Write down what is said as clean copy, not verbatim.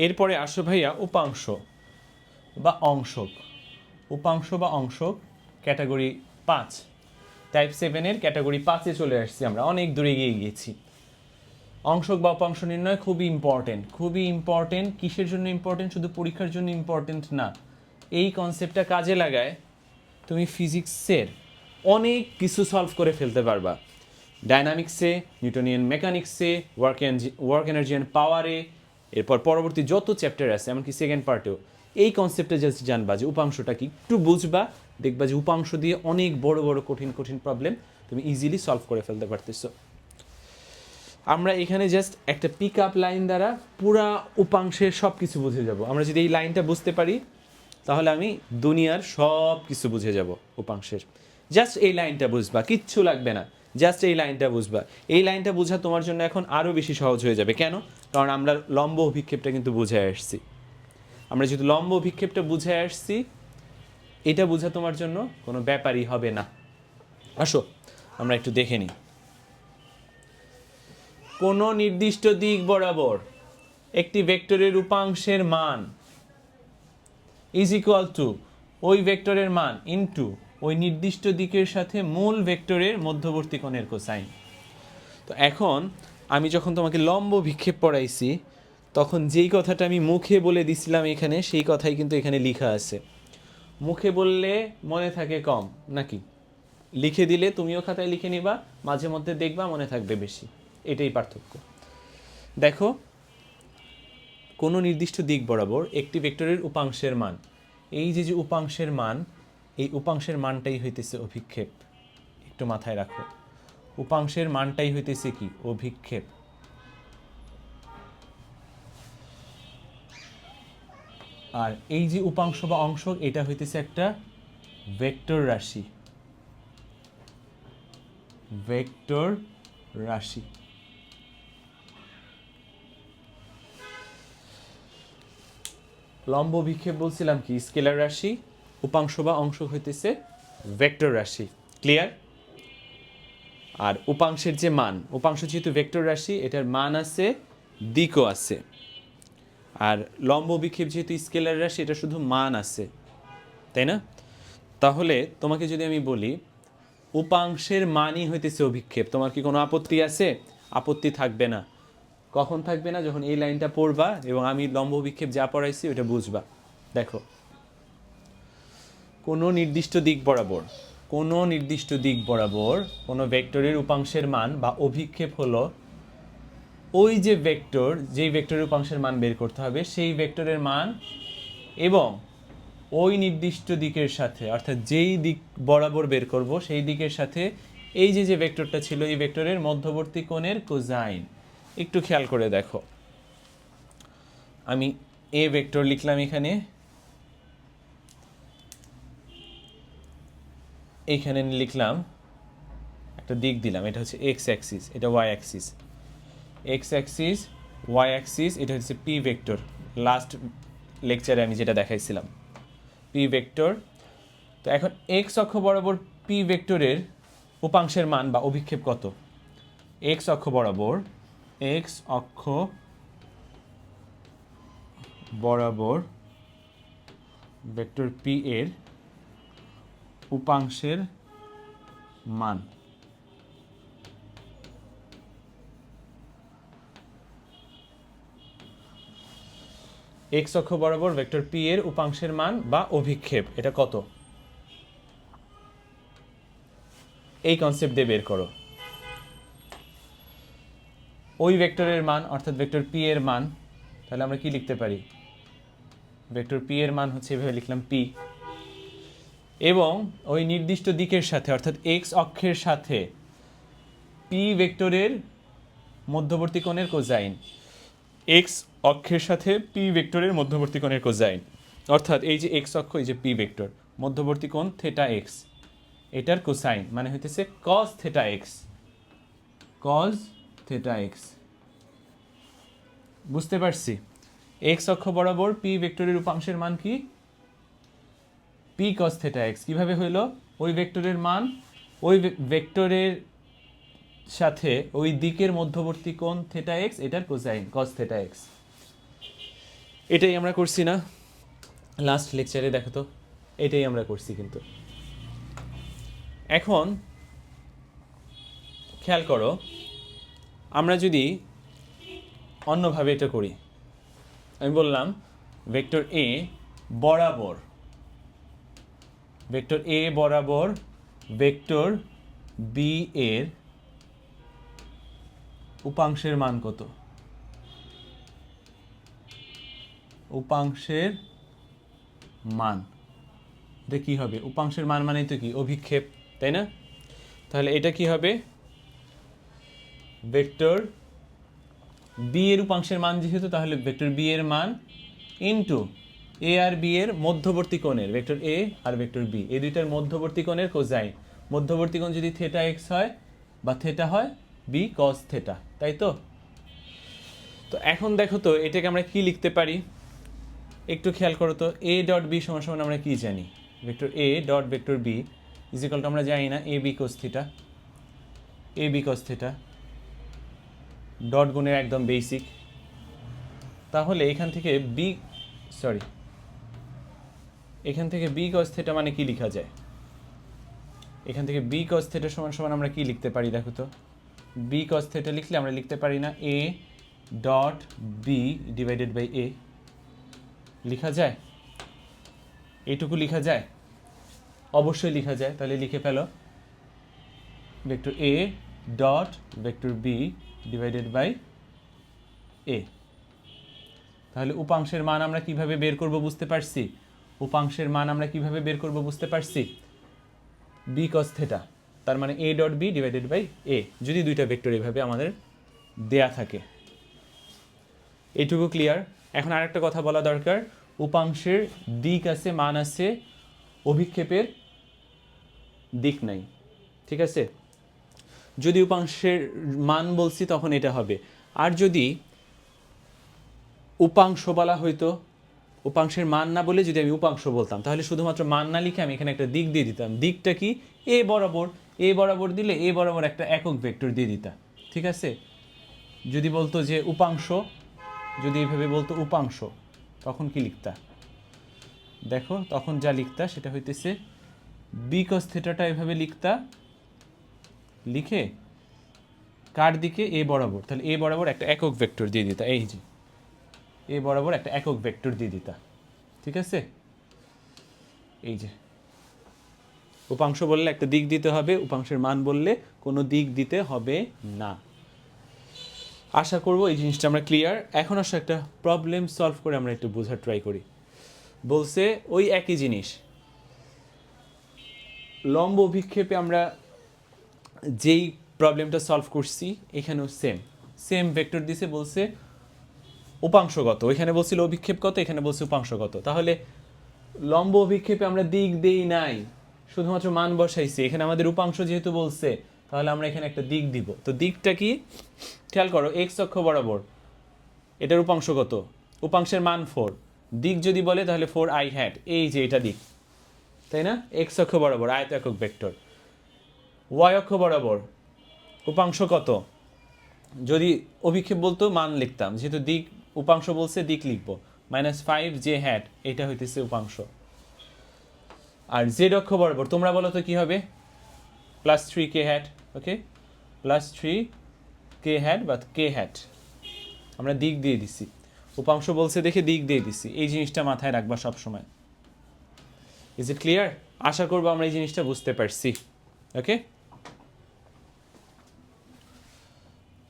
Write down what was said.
এরপরে আসো ভাইয়া উপাংশ বা অংশক। উপাংশ বা অংশক ক্যাটাগরি 5, টাইপ 7-এর ক্যাটাগরি 5-এ চলে আসছি, আমরা অনেক দূরে এগিয়ে গিয়েছি। অংশক বা উপাংশ নির্ণয় খুবই ইম্পর্টেন্ট, খুবই ইম্পর্টেন্ট। কিসের জন্য ইম্পর্টেন্ট? শুধু পরীক্ষার জন্য ইম্পর্টেন্ট না, এই কনসেপ্টটা কাজে লাগায় তুমি ফিজিক্সের অনেক কিছু সলভ করে ফেলতে পারবা। ডায়নামিক্সে, নিউটনিয়ান মেকানিক্সে, ওয়ার্ক এনার্জি অ্যান্ড পাওয়ারে, এরপর পরবর্তী যত চ্যাপ্টার আছে এমনকি সেকেন্ড পার্টেও এই কনসেপ্টে জাস্ট জানবা যে উপাংশটা কি, একটু বুঝবা, দেখবা যে উপাংশ দিয়ে অনেক বড় বড় কঠিন কঠিন প্রবলেম তুমি ইজিলি সলভ করে ফেলতে পারতেছো। আমরা এখানে জাস্ট একটা পিক আপ লাইন দ্বারা পুরা উপাংশের সব কিছু বুঝে যাব। আমরা যদি এই লাইনটা বুঝতে পারি তাহলে আমি দুনিয়ার সব কিছু বুঝে যাব উপাংশের। জাস্ট এই লাইনটা বুঝবা, কিচ্ছু লাগবে না, জাস্ট এই লাইনটা বুঝবা। এই লাইনটা বোঝা তোমার জন্য এখন আরও বেশি সহজ হয়ে যাবে। কেন? কারণ আমরা লম্ব অভিক্ষেপটা কিন্তু বুঝে আসছি। আমরা যেহেতু লম্ব অভিক্ষেপটা বুঝে আসছি, এটা বোঝা তোমার জন্য কোনো ব্যাপারই হবে না। আসো আমরা একটু দেখে নিই। কোনো নির্দিষ্ট দিক বরাবর একটি ভেক্টরের উপাংশের মান ইজ ইকুয়াল টু ওই ভেক্টরের মান ইনটু ওই নির্দিষ্ট দিকের সাথে মূল ভেক্টরের মধ্যবর্তী কোণের কোসাইন। তো এখন আমি যখন তোমাকে লম্ব বিক্ষেপ পড়াইছি তখন যেই কথাটা আমি মুখে বলে দিছিলাম এখানে, সেই কথাই কিন্তু এখানে লেখা আছে। মুখে বললে মনে থাকে কম, নাকি লিখে দিলে তুমিও খাতায় লিখে নিবা, মাঝে মধ্যে দেখবা মনে থাকবে বেশি, এটাই পার্থক্য। দেখো, কোনো নির্দিষ্ট দিক বরাবর একটি ভেক্টরের উপাংশের মান, এই যে যে উপাংশের মান, এই উপাংশের মানটাই হইতেছে অভিক্ষেপ। একটু মাথায় রাখো, উপাংশের মানটাই হইতেছে কি? অভিক্ষেপ। আর এই যে উপাংশ বা অংশক, এটা হইতেছে একটা ভেক্টর রাশি। ভেক্টর রাশি। লম্ব বিক্ষেপ বলছিলাম কি? স্কেলার রাশি। উপাংশ বা অংশক হইতেছে ভেক্টর রাশি। ক্লিয়ার? আর উপাংশের যে মান, উপাংশ যেহেতু ভেক্টর রাশি, এটার মান আছে, দিকও আছে। আর লম্ব বিক্ষেপ যেহেতু স্কেলার রাশি, এটা শুধু মান আছে, তাই না? তাহলে তোমাকে যদি আমি বলি উপাংশের মানই হইতেছে অভিক্ষেপ, তোমার কি কোনো আপত্তি আছে? আপত্তি থাকবে না। কখন থাকবে না? যখন এই লাইনটা পড়বা এবং আমি লম্ব বিক্ষেপ যা পড়াইছি ওটা বুঝবা। দেখো, কোনো নির্দিষ্ট দিক বরাবর, কোনো নির্দিষ্ট দিক বরাবর কোনো ভেক্টরের উপাংশের মান বা অভিক্ষেপ হলো ওই যে ভেক্টর, যেই ভেক্টরের উপাংশের মান বের করতে হবে সেই ভেক্টরের মান এবং ওই নির্দিষ্ট দিকের সাথে, অর্থাৎ যেই দিক বরাবর বের করব সেই দিকের সাথে এই যে যে ভেক্টরটা ছিল এই ভেক্টরের মধ্যবর্তী কোণের কোসাইন। একটু খেয়াল করে দেখো, আমি এ ভেক্টর লিখলাম এখানে, এইখানে লিখলাম একটা দিক দিলাম, এটা হচ্ছে এক্স অ্যাক্সিস, এটা Y axis. X axis, Y axis, এটা হচ্ছে পি ভেক্টর। লাস্ট লেকচারে আমি যেটা দেখাইছিলাম, পি ভেক্টর। তো এখন এক্স অক্ষ বরাবর পি ভেক্টরের উপাংশের মান বা অভিক্ষেপ কত? এক্স অক্ষ বরাবর, এক্স অক্ষ বরাবর ভেক্টর পি এর উপাংশের মান। এক্স অক্ষ বরাবর ভেক্টর পি এর উপাংশের মান বা অভিক্ষেপ, এটা কত? এই কনসেপ্ট দিয়ে বের করো। ওই ভেক্টরের মান অর্থাৎ ভেক্টর পি এর মান, তাহলে আমরা কি লিখতে পারি? ভেক্টর পি এর মান হচ্ছে, এভাবে লিখলাম পি, এবং ওই নির্দিষ্ট দিকের সাথে অর্থাৎ এক্স অক্ষের সাথে পি ভেক্টরের মধ্যবর্তী কোণের কোসাইন। এক্স অক্ষের সাথে পি ভেক্টরের মধ্যবর্তী কোণের কোসাইন, অর্থাৎ এই যে এক্স অক্ষ, এই যে পি ভেক্টর, মধ্যবর্তী কোণ থেটা এক্স, এটার কোসাইন মানে হইতেছে cos theta x. Cos theta x. বুঝতে পারছি? এক্স অক্ষ বরাবর পি ভেক্টরের উপাংশের মান কি? P cos theta x. কীভাবে হইল? ওই ভেক্টরের মান ওই ভেক্টরের সাথে ওই দিকের মধ্যবর্তী কোণ থেটা এক্স, এটার কোসাইন কস থেটা এক্স। এটাই আমরা করছি না লাস্ট লেকচারে? দেখো তো, এটাই আমরা করছি। কিন্তু এখন খেয়াল করো, আমরা যদি অন্যভাবে এটা করি, আমি বললাম ভেক্টর এ বরাবর ভেক্টর বি এর উপাংশের মান কত? উপাংশের মান, এটা কি হবে? উপাংশের মান মানে তো কি? অভিক্ষেপ, তাই না? তাহলে এটা কি হবে? ভেক্টর বি এর উপাংশের মান যেহেতু, তাহলে ভেক্টর বি এর মান ইনটু এ আর বি এর মধ্যবর্তী কোণের, ভেক্টর এ আর ভেক্টর বি এই দুইটার মধ্যবর্তী কোণের কোসাইন। মধ্যবর্তী কোণ যদি থেটা এক্স হয় বা থেটা হয়, বি কস থেটা, তাই তো? তো এখন দেখো তো, এটাকে আমরা কি লিখতে পারি? একটু খেয়াল করো তো, এ ডট বি সমান সমান আমরা কি জানি? Vector A dot vector B is equal to, আমরা জানি না, A B cos theta, A B cos theta, dot গুণের একদম বেসিক। তাহলে এখান থেকে বি কস থিটা মানে কি লেখা যায়? এখান থেকে বি কস থিটা সমান সমান আমরা কি লিখতে পারি? দেখো তো, বি কস থিটা লিখলে আমরা লিখতে পারি না A dot B divided by A? লেখা যায়? এইটুকু লেখা যায়? অবশ্যই লেখা যায়। তাহলে লিখে ফেলো, vector A dot vector B divided by A. তাহলে উপাংশের মান আমরা কিভাবে বের করব বুঝতে পারছি? উপাংশের মান আমরা কিভাবে বের করব বুঝতে পারছি? বি কস থেটা, তার মানে A dot B divided by A, যদি দুইটা ভেক্টর এভাবে আমাদের দেয়া থাকে। এইটুকু ক্লিয়ার? এখন আরেকটা কথা বলা দরকার, উপাংশের দিক আছে, মান আছে, অভিক্ষেপের দিক নাই, ঠিক আছে? যদি উপাংশের মান বলছি তখন এটা হবে, আর যদি উপাংশ বলা হইতো, উপাংশের মান না বলে যদি আমি উপাংশ বলতাম, তাহলে শুধুমাত্র মান না লিখে আমি এখানে একটা দিক দিয়ে দিতাম। দিকটা কি? এ বরাবর দিলে এ বরাবর একটা একক ভেক্টর দিয়ে দিতাম, ঠিক আছে? যদি বলতো যে উপাংশ, যদি এইভাবে বলতো উপাংশ, তখন কি লিখতা? দেখো, তখন যা লিখতা সেটা হইতেছে বি কস থিটাটা এভাবে লিখতা, লিখে কার দিকে? এ বরাবর। তাহলে এ বরাবর একটা একক ভেক্টর দিয়ে দিতা, এই যে এ বরাবর একটা একক ভেক্টর দিয়ে দিতা, ঠিক আছে? এই যে উপাংশ বললে একটা দিক দিতে হবে, উপাংশের মান বললে কোনো দিক দিতে হবে না। আশা করব এই জিনিসটা আমরা ক্লিয়ার। এখন আসলে একটা প্রবলেম সলভ করে আমরা একটু বোঝার ট্রাই করি। বলছে ওই একই জিনিস, লম্ব অভিক্ষেপে আমরা যেই প্রবলেমটা সলভ করছি এখানেও সেম ভেক্টর দিছে, বলছে উপাংশগত। ওইখানে বলছিল অভিক্ষেপ কত, এখানে বলছে উপাংশগত। তাহলে লম্ব অভিক্ষেপে আমরা দিক দেই নাই, শুধুমাত্র মান বসাইছি। এখানে আমাদের উপাংশ যেহেতু বলছে, তাহলে আমরা এখানে একটা দিক দিব। তো দিকটা কি? খেয়াল করো, এক্স অক্ষ বরাবর এটার উপাংশ কত? উপাংশের মান 4। দিক যদি বলে তাহলে 4i হ্যাট, এই যে এটা দিক, তাই না? এক্স অক্ষ বরাবর আয়ত একক ভেক্টর। ওয়াই অক্ষ বরাবর উপাংশ কত? যদি অভিক্ষেপ বলতো মান লিখতাম, যেহেতু দিক উপাংশ বলছে দিক লিখবো, -5j হ্যাট, এটা হইতেছে উপাংশ। আর জেড অক্ষ বরাবর তোমরা বলো তো কি হবে? +3k হ্যাট, ওকে, +3k হ্যাট বা k হ্যাট, আমরা দিক দিয়ে দিছি। উপাংশ বলছে দেখে দিক দিয়ে দিছি, এই জিনিসটা মাথায় রাখবা সব সময়। Is it clear? আশা করবো আমরা এই জিনিসটা বুঝতে পারছি, ওকে।